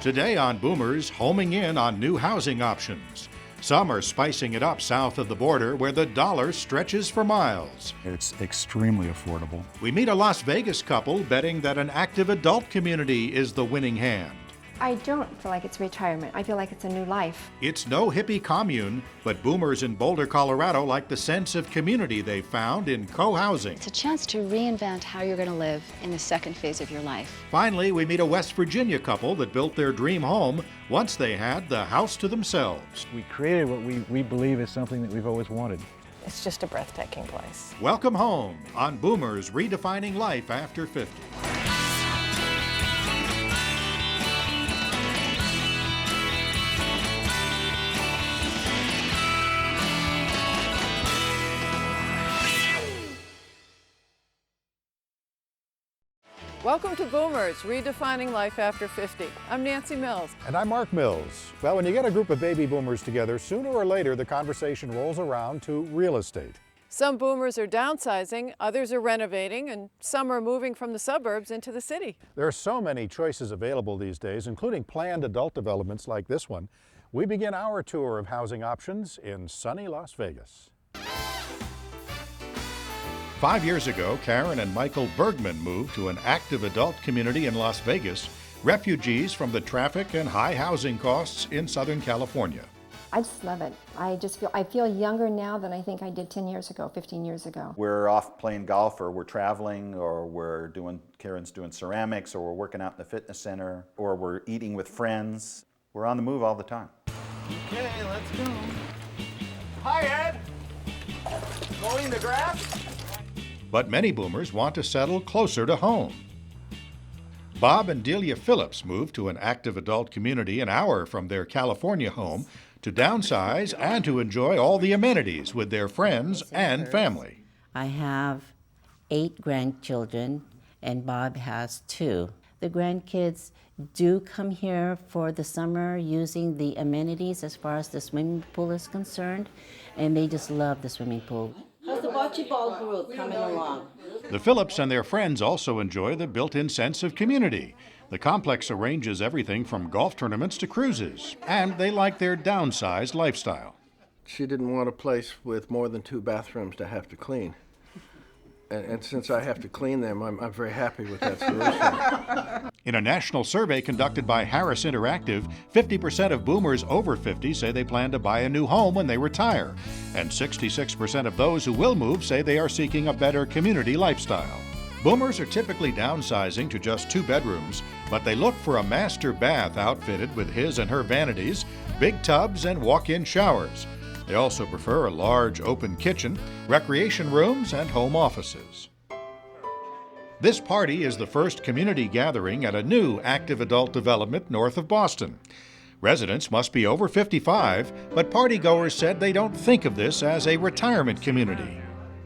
Today on Boomers, homing in on new housing options. Some are spicing it up south of the border where the dollar stretches for miles. It's extremely affordable. We meet a Las Vegas couple betting that an active adult community is the winning hand. I don't feel like it's retirement. I feel like it's a new life. It's no hippie commune, but boomers in Boulder, Colorado like the sense of community they found in co-housing. It's a chance to reinvent how you're going to live in the second phase of your life. Finally, we meet a West Virginia couple that built their dream home once they had the house to themselves. We created what we believe is something that we've always wanted. It's just a breathtaking place. Welcome home on Boomers Redefining Life After 50. Welcome to Boomers, Redefining Life After 50. I'm Nancy Mills. And I'm Mark Mills. Well, when you get a group of baby boomers together, sooner or later the conversation rolls around to real estate. Some boomers are downsizing, others are renovating, and some are moving from the suburbs into the city. There are so many choices available these days, including planned adult developments like this one. We begin our tour of housing options in sunny Las Vegas. 5 years ago, Karen and Michael Bergman moved to an active adult community in Las Vegas, refugees from the traffic and high housing costs in Southern California. I just love it. I feel younger now than I think I did 10 years ago, 15 years ago. We're off playing golf, or we're traveling, or Karen's doing ceramics, or we're working out in the fitness center, or we're eating with friends. We're on the move all the time. Okay, let's go. Hi, Ed. Mowing the grass? But many boomers want to settle closer to home. Bob and Delia Phillips moved to an active adult community an hour from their California home to downsize and to enjoy all the amenities with their friends and family. I have 8 grandchildren and Bob has 2. The grandkids do come here for the summer using the amenities as far as the swimming pool is concerned, and they just love the swimming pool. How's the bocce ball group coming along? The Phillips and their friends also enjoy the built-in sense of community. The complex arranges everything from golf tournaments to cruises, and they like their downsized lifestyle. She didn't want a place with more than 2 bathrooms to have to clean. And since I have to clean them, I'm very happy with that solution. In a national survey conducted by Harris Interactive, 50% of boomers over 50 say they plan to buy a new home when they retire, and 66% of those who will move say they are seeking a better community lifestyle. Boomers are typically downsizing to just 2 bedrooms, but they look for a master bath outfitted with his and her vanities, big tubs, and walk-in showers. They also prefer a large open kitchen, recreation rooms, and home offices. This party is the first community gathering at a new active adult development north of Boston. Residents must be over 55, but partygoers said they don't think of this as a retirement community.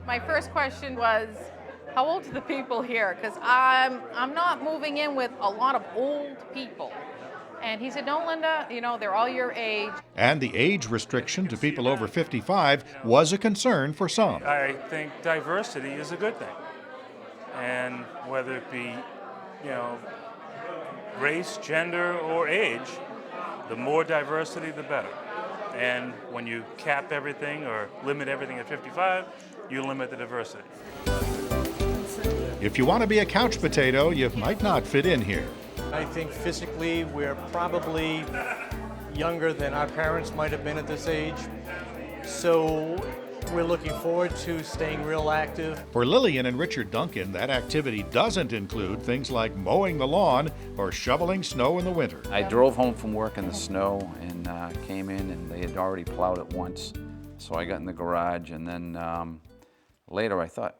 My first question was, how old are the people here? Because I'm not moving in with a lot of old people. And he said, no, Linda, they're all your age. And the age restriction to people over 55 was a concern for some. I think diversity is a good thing. And whether it be, race, gender, or age, the more diversity, the better. And when you cap everything or limit everything at 55, you limit the diversity. If you want to be a couch potato, you might not fit in here. I think physically we're probably younger than our parents might have been at this age. So we're looking forward to staying real active. For Lillian and Richard Duncan, that activity doesn't include things like mowing the lawn or shoveling snow in the winter. I drove home from work in the snow and came in, and they had already plowed it once. So I got in the garage, and then later I thought,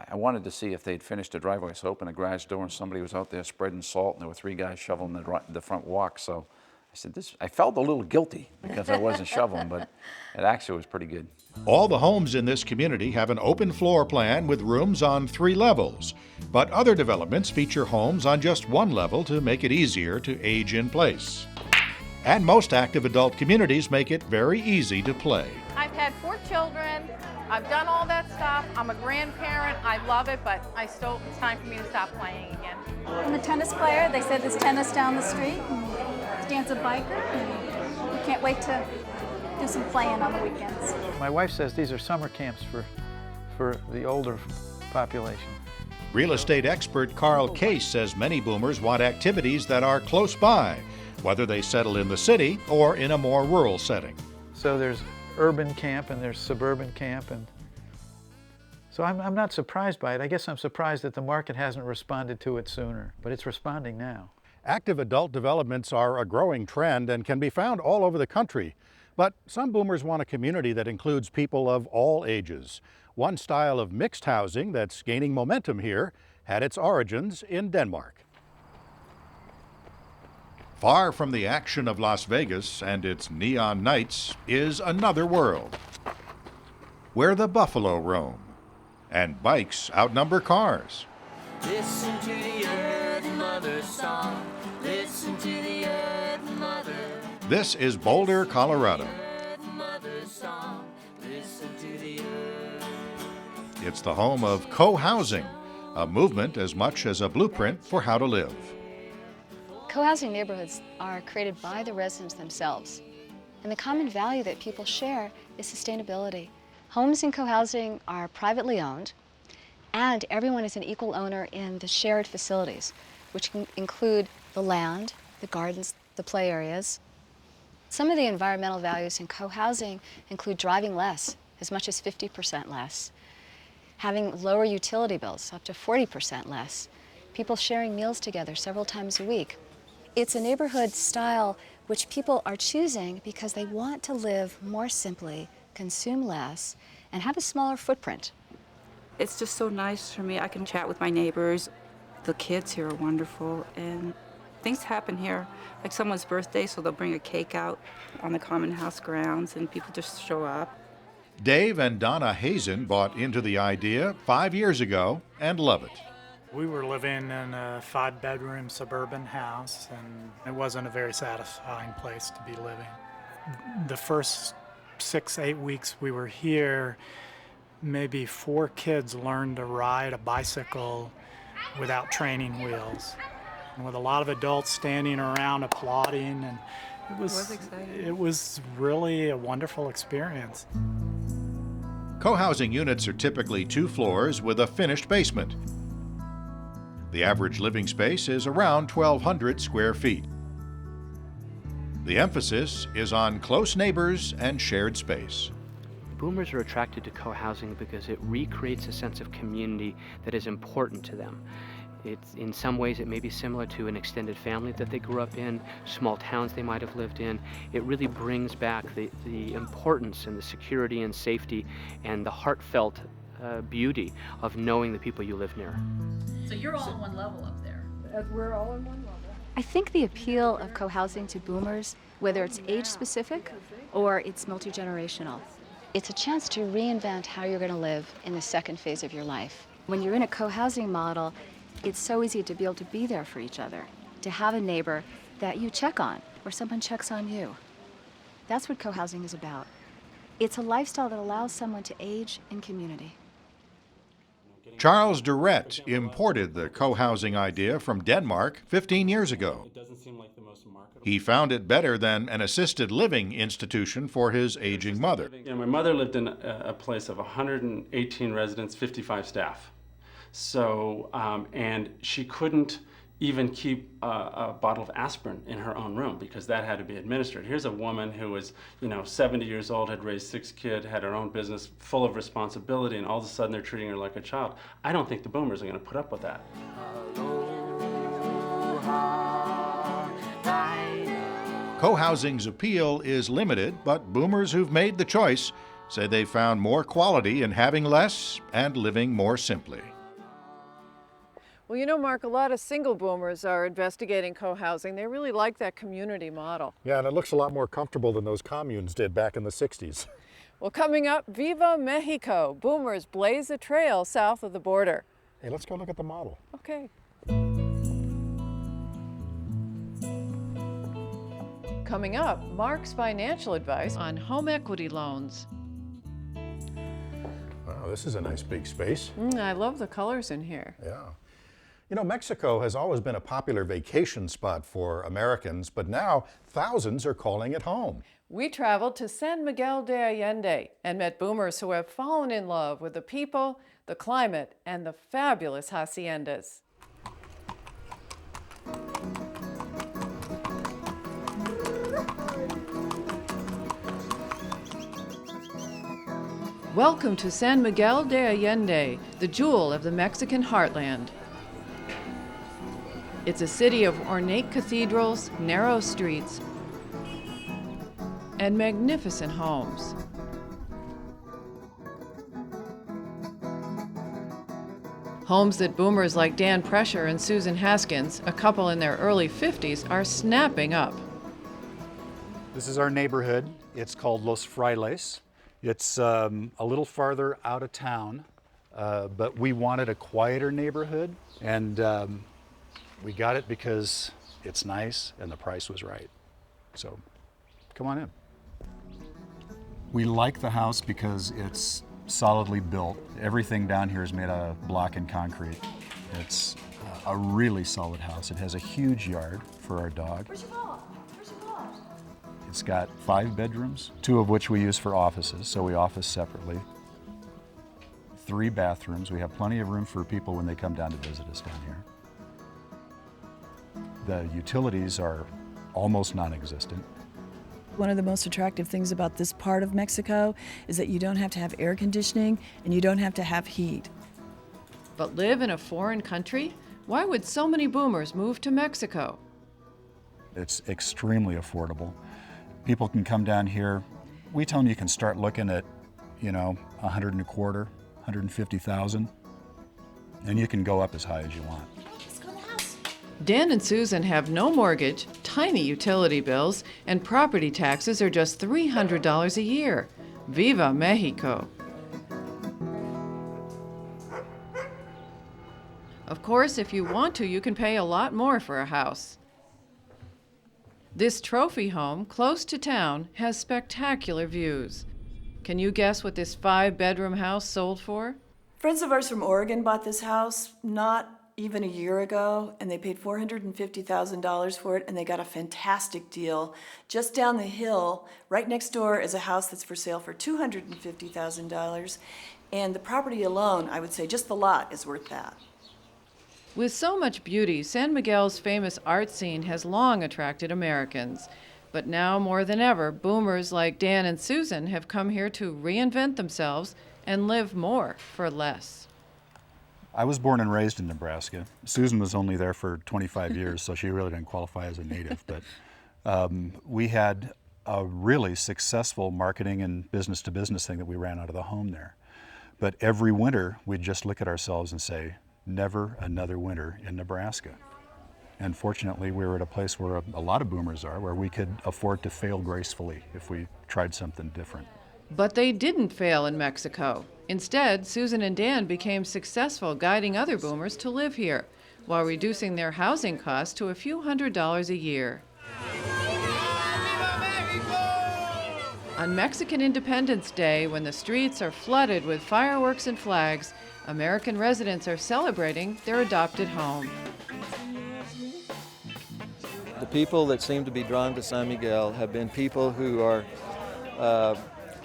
I wanted to see if they'd finished the driveway, so I opened the garage door and somebody was out there spreading salt, and there were 3 guys shoveling the front walk. So I said, I felt a little guilty because I wasn't shoveling, but it actually was pretty good. All the homes in this community have an open floor plan with rooms on 3 levels, but other developments feature homes on just 1 level to make it easier to age in place. And most active adult communities make it very easy to play. I've had 4 children. I've done all that stuff. I'm a grandparent. I love it, but it's time for me to stop playing again. I'm a tennis player. They said there's tennis down the street. Dan's a biker, and we can't wait to do some playing on the weekends. My wife says these are summer camps for the older population. Real estate expert Carl Case says many boomers want activities that are close by, whether they settle in the city or in a more rural setting. So there's urban camp and there's suburban camp, and so I'm not surprised by it. I guess I'm surprised that the market hasn't responded to it sooner, but it's responding now. Active adult developments are a growing trend and can be found all over the country. But some boomers want a community that includes people of all ages. One style of mixed housing that's gaining momentum here had its origins in Denmark. Far from the action of Las Vegas and its neon nights is another world, where the buffalo roam and bikes outnumber cars. Listen to the Earth Mother song. Listen to the Earth Mother. This is Boulder, Colorado. It's the home of co-housing, a movement as much as a blueprint for how to live. Co-housing neighborhoods are created by the residents themselves. And the common value that people share is sustainability. Homes in co-housing are privately owned, and everyone is an equal owner in the shared facilities, which can include the land, the gardens, the play areas. Some of the environmental values in co-housing include driving less, as much as 50% less, having lower utility bills, up to 40% less, people sharing meals together several times a week. It's a neighborhood style which people are choosing because they want to live more simply, consume less, and have a smaller footprint. It's just so nice for me. I can chat with my neighbors. The kids here are wonderful, and things happen here, like someone's birthday, so they'll bring a cake out on the common house grounds, and people just show up. Dave and Donna Hazen bought into the idea 5 years ago and love it. We were living in a 5-bedroom suburban house, and it wasn't a very satisfying place to be living. The first 6-8 weeks we were here, maybe 4 kids learned to ride a bicycle without training wheels, and with a lot of adults standing around applauding, and it was really a wonderful experience. Co-housing units are typically 2 floors with a finished basement. The average living space is around 1,200 square feet. The emphasis is on close neighbors and shared space. Boomers are attracted to co-housing because it recreates a sense of community that is important to them. In some ways, it may be similar to an extended family that they grew up in, small towns they might have lived in. It really brings back the importance and the security and safety and the heartfelt beauty of knowing the people you live near. So you're all on one level up there. We're all on one level. I think the appeal of co-housing to boomers, whether it's age-specific or it's multi-generational. It's a chance to reinvent how you're going to live in the second phase of your life. When you're in a co-housing model, it's so easy to be able to be there for each other, to have a neighbor that you check on or someone checks on you. That's what co-housing is about. It's a lifestyle that allows someone to age in community. Charles Durrett imported the co-housing idea from Denmark 15 years ago. He found it better than an assisted living institution for his aging mother. My mother lived in a place of 118 residents, 55 staff. So, and she couldn't even keep a bottle of aspirin in her own room because that had to be administered. Here's a woman who was, 70 years old, had raised 6 kids, had her own business, full of responsibility, and all of a sudden they're treating her like a child. I don't think the boomers are going to put up with that. Co-housing's appeal is limited, but boomers who've made the choice say they found more quality in having less and living more simply. Well, Mark, a lot of single boomers are investigating co-housing. They really like that community model. Yeah, and it looks a lot more comfortable than those communes did back in the 60s. Well, coming up, Viva Mexico. Boomers blaze a trail south of the border. Hey, let's go look at the model. Okay. Coming up, Mark's financial advice on home equity loans. Wow, this is a nice big space. I love the colors in here. Yeah. You know, Mexico has always been a popular vacation spot for Americans, but now thousands are calling it home. We traveled to San Miguel de Allende and met boomers who have fallen in love with the people, the climate, and the fabulous haciendas. Welcome to San Miguel de Allende, the jewel of the Mexican heartland. It's a city of ornate cathedrals, narrow streets, and magnificent homes. Homes that boomers like Dan Prescher and Susan Haskins, a couple in their early 50s, are snapping up. This is our neighborhood. It's called Los Frailes. It's a little farther out of town, but we wanted a quieter neighborhood, and we got it because it's nice and the price was right. So come on in. We like the house because it's solidly built. Everything down here is made out of block and concrete. It's a really solid house. It has a huge yard for our dog. It's got 5 bedrooms, 2 of which we use for offices, so we office separately. 3 bathrooms. We have plenty of room for people when they come down to visit us down here. The utilities are almost non-existent. One of the most attractive things about this part of Mexico is that you don't have to have air conditioning and you don't have to have heat. But live in a foreign country? Why would so many boomers move to Mexico? It's extremely affordable. People can come down here. We tell them you can start looking at, $125,000, $150,000, and you can go up as high as you want. Dan and Susan have no mortgage, tiny utility bills, and property taxes are just $300 a year. Viva Mexico! Of course, if you want to, you can pay a lot more for a house. This trophy home, close to town, has spectacular views. Can you guess what this 5-bedroom house sold for? Friends of ours from Oregon bought this house not even a year ago, and they paid $450,000 for it, and they got a fantastic deal. Just down the hill, right next door, is a house that's for sale for $250,000, and the property alone, I would say just the lot, is worth that. With so much beauty, San Miguel's famous art scene has long attracted Americans. But now more than ever, boomers like Dan and Susan have come here to reinvent themselves and live more for less. I was born and raised in Nebraska. Susan was only there for 25 years, so she really didn't qualify as a native. But we had a really successful marketing and business-to-business thing that we ran out of the home there. But every winter, we'd just look at ourselves and say, never another winter in Nebraska. And fortunately, we were at a place where a lot of boomers are, where we could afford to fail gracefully if we tried something different. But they didn't fail in Mexico. Instead, Susan and Dan became successful guiding other boomers to live here, while reducing their housing costs to a few $100s a year. On Mexican Independence Day, when the streets are flooded with fireworks and flags, American residents are celebrating their adopted home. The people that seem to be drawn to San Miguel have been people who are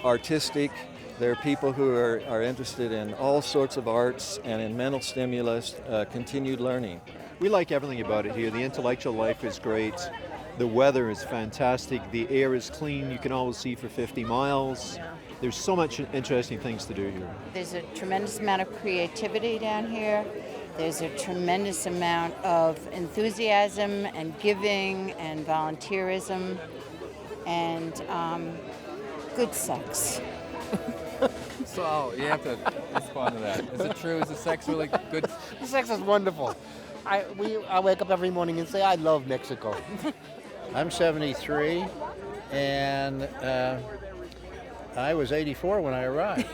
artistic. They're people who are interested in all sorts of arts and in mental stimulus, continued learning. We like everything about it here. The intellectual life is great. The weather is fantastic. The air is clean. You can always see for 50 miles. There's so much interesting things to do here. There's a tremendous amount of creativity down here. There's a tremendous amount of enthusiasm and giving and volunteerism and good sex. So you have to respond to that. Is it true? Is the sex really good? The sex is wonderful. I wake up every morning and say, I love Mexico. I'm 73, and I was 84 when I arrived.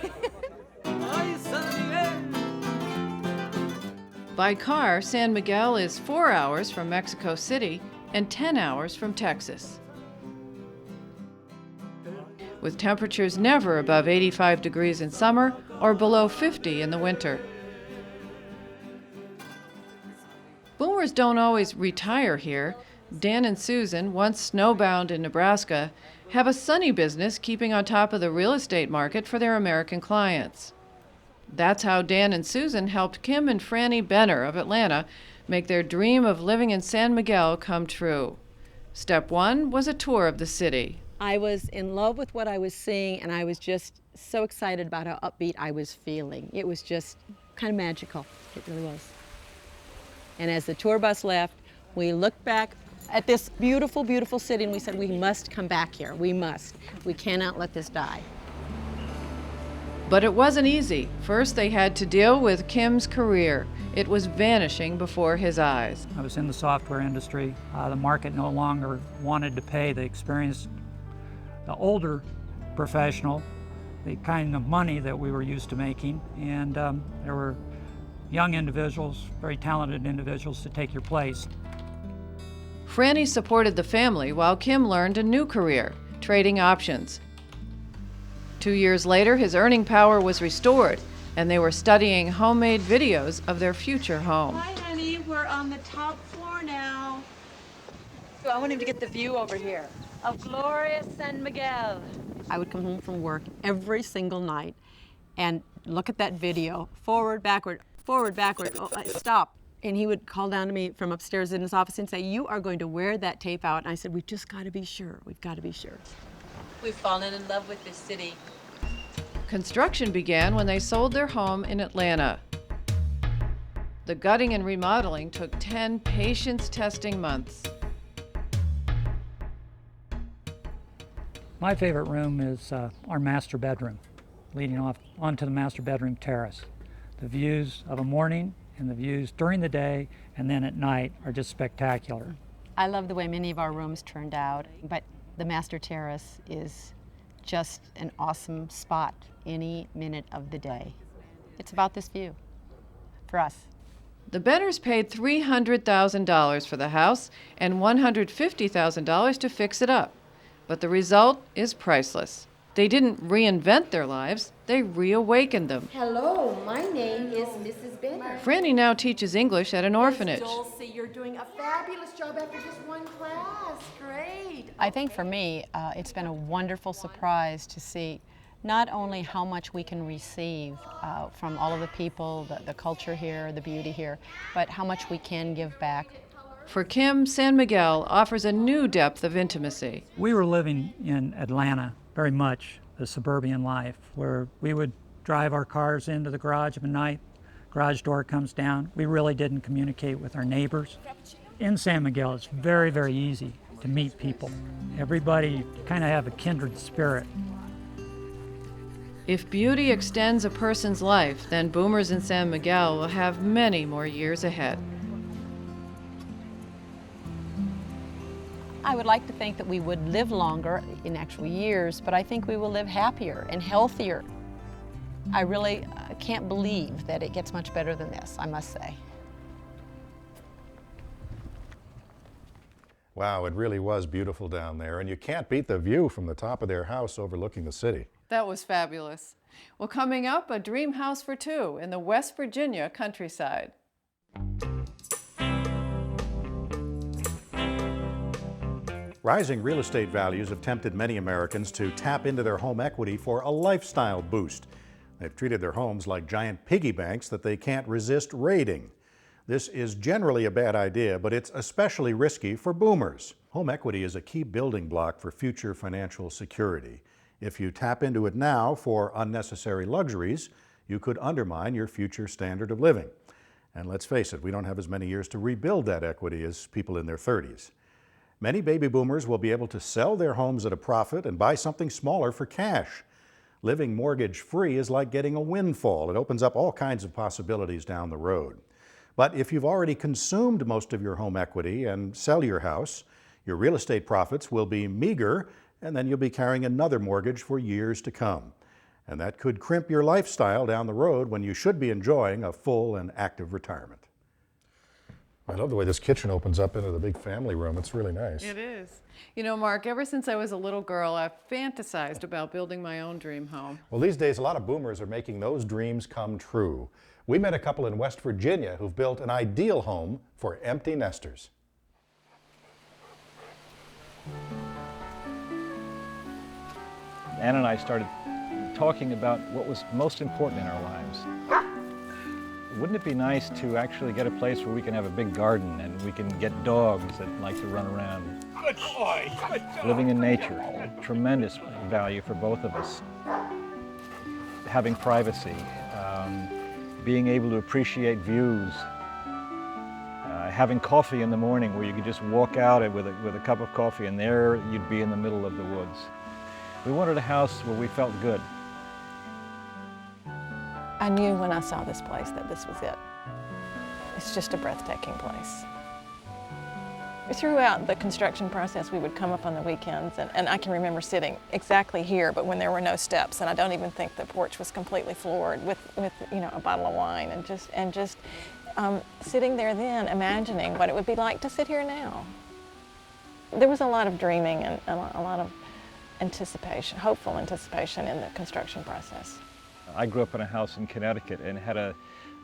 By car, San Miguel is 4 hours from Mexico City and 10 hours from Texas. With temperatures never above 85 degrees in summer or below 50 in the winter. Boomers don't always retire here. Dan and Susan, once snowbound in Nebraska, have a sunny business keeping on top of the real estate market for their American clients. That's how Dan and Susan helped Kim and Franny Benner of Atlanta make their dream of living in San Miguel come true. Step one was a tour of the city. I was in love with what I was seeing, and I was just so excited about how upbeat I was feeling. It was just kind of magical. It really was. And as the tour bus left, we looked back at this beautiful, beautiful city, and we said, we must come back here. We must. We cannot let this die. But it wasn't easy. First, they had to deal with Kim's career. It was vanishing before his eyes. I was in the software industry. The market no longer wanted to pay the experienced, the older professional, the kind of money that we were used to making. And there were young individuals, very talented individuals to take your place. Franny supported the family while Kim learned a new career, trading options. 2 years later, his earning power was restored, and they were studying homemade videos of their future home. Hi, honey. We're on the top floor now. So I want him to get the view over here of glorious San Miguel. I would come home from work every single night and look at that video, forward, backward, oh, stop. And he would call down to me from upstairs in his office and say, you are going to wear that tape out. And I said, we've just got to be sure. We've got to be sure. We've fallen in love with this city. Construction began when they sold their home in Atlanta. The gutting and remodeling took 10 patience-testing months. My favorite room is our master bedroom, leading off onto the master bedroom terrace. The views of a morning and the views during the day and then at night are just spectacular. I love the way many of our rooms turned out, but the master terrace is just an awesome spot any minute of the day. It's about this view for us. The Benners paid $300,000 for the house and $150,000 to fix it up. But the result is priceless. They didn't reinvent their lives, they reawakened them. Hello, my name is Mrs. Benner. Franny now teaches English at an orphanage. Dulcie, you're doing a fabulous job after just one class. Great. I think for me, it's been a wonderful surprise to see not only how much we can receive from all of the people, the culture here, the beauty here, but how much we can give back. For Kim, San Miguel offers a new depth of intimacy. We were living in Atlanta, very much the suburban life, where we would drive our cars into the garage at night, garage door comes down. We really didn't communicate with our neighbors. In San Miguel, it's very, very easy to meet people. Everybody kind of have a kindred spirit. If beauty extends a person's life, then boomers in San Miguel will have many more years ahead. I would like to think that we would live longer in actual years, but I think we will live happier and healthier. I really can't believe that it gets much better than this, I must say. Wow, it really was beautiful down there, and you can't beat the view from the top of their house overlooking the city. That was fabulous. Well, coming up, a dream house for two in the West Virginia countryside. Rising real estate values have tempted many Americans to tap into their home equity for a lifestyle boost. They've treated their homes like giant piggy banks that they can't resist raiding. This is generally a bad idea, but it's especially risky for boomers. Home equity is a key building block for future financial security. If you tap into it now for unnecessary luxuries, you could undermine your future standard of living. And let's face it, we don't have as many years to rebuild that equity as people in their 30s. Many baby boomers will be able to sell their homes at a profit and buy something smaller for cash. Living mortgage-free is like getting a windfall. It opens up all kinds of possibilities down the road. But if you've already consumed most of your home equity and sell your house, your real estate profits will be meager, and then you'll be carrying another mortgage for years to come. And that could crimp your lifestyle down the road when you should be enjoying a full and active retirement. I love the way this kitchen opens up into the big family room. It's really nice. It is. You know, Mark, ever since I was a little girl, I've fantasized about building my own dream home. Well, these days, a lot of boomers are making those dreams come true. We met a couple in West Virginia who've built an ideal home for empty nesters. Ann and I started talking about what was most important in our lives. Wouldn't it be nice to actually get a place where we can have a big garden and we can get dogs that like to run around? Good boy, good dog. Living in nature, tremendous value for both of us. Having privacy, being able to appreciate views, having coffee in the morning where you could just walk out with a cup of coffee and there you'd be in the middle of the woods. We wanted a house where we felt good. I knew when I saw this place that this was it. It's just a breathtaking place. Throughout the construction process, we would come up on the weekends, and I can remember sitting exactly here, but when there were no steps, and I don't even think the porch was completely floored with you know, a bottle of wine, and just sitting there then, imagining what it would be like to sit here now. There was a lot of dreaming and a lot of anticipation, hopeful anticipation in the construction process. I grew up in a house in Connecticut and had a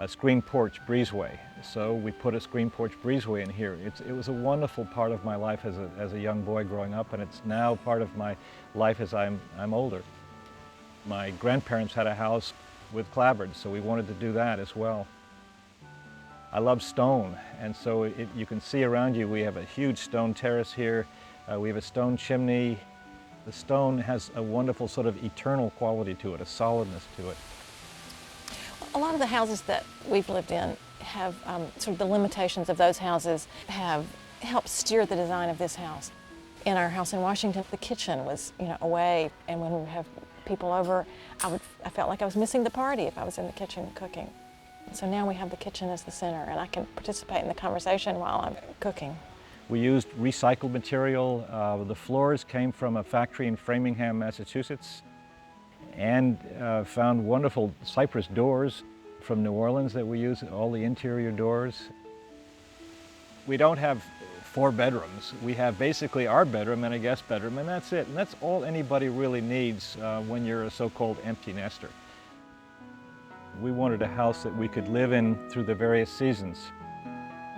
screen porch breezeway. So we put a screen porch breezeway in here. It was a wonderful part of my life as a young boy growing up, and it's now part of my life as I'm older. My grandparents had a house with clapboards, so we wanted to do that as well. I love stone, and so you can see around you we have a huge stone terrace here. We have a stone chimney. The stone has a wonderful sort of eternal quality to it, a solidness to it. A lot of the houses that we've lived in have sort of the limitations of those houses have helped steer the design of this house. In our house in Washington, the kitchen was, you know, away, and when we would have people over, I felt like I was missing the party if I was in the kitchen cooking. So now we have the kitchen as the center, and I can participate in the conversation while I'm cooking. We used recycled material. The floors came from a factory in Framingham, Massachusetts, and found wonderful cypress doors from New Orleans that we use, all the interior doors. We don't have 4 bedrooms. We have basically our bedroom and a guest bedroom, and that's it. And that's all anybody really needs when you're a so-called empty nester. We wanted a house that we could live in through the various seasons.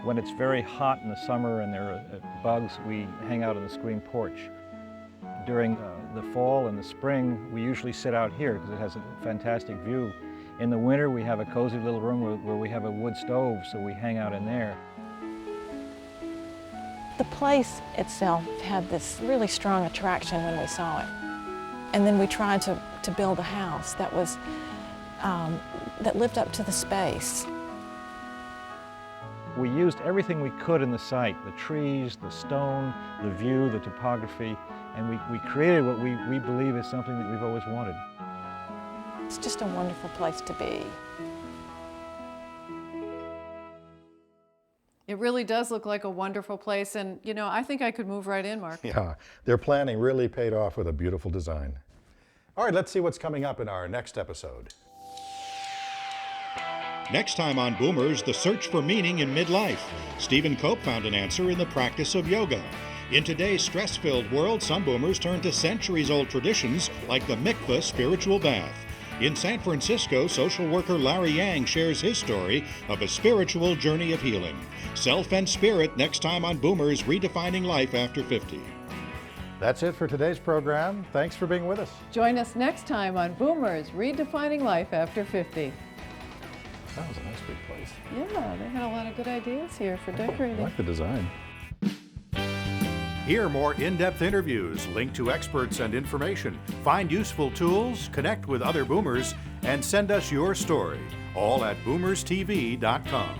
When it's very hot in the summer and there are bugs, we hang out on the screen porch. During the fall and the spring, we usually sit out here because it has a fantastic view. In the winter, we have a cozy little room where we have a wood stove, so we hang out in there. The place itself had this really strong attraction when we saw it. And then we tried to build a house that was, that lived up to the space. We used everything we could in the site, the trees, the stone, the view, the topography, and we created what we believe is something that we've always wanted. It's just a wonderful place to be. It really does look like a wonderful place, and you know, I think I could move right in, Mark. Yeah, their planning really paid off with a beautiful design. All right, let's see what's coming up in our next episode. Next time on Boomers, the search for meaning in midlife. Stephen Cope found an answer in the practice of yoga. In today's stress-filled world, some boomers turn to centuries-old traditions like the mikveh spiritual bath. In San Francisco, social worker Larry Yang shares his story of a spiritual journey of healing. Self and spirit next time on Boomers, redefining life after 50. That's it for today's program. Thanks for being with us. Join us next time on Boomers, redefining life after 50. That was a nice big place. Yeah, they had a lot of good ideas here for decorating. I like the design. Hear more in-depth interviews, link to experts and information, find useful tools, connect with other boomers, and send us your story, all at boomerstv.com.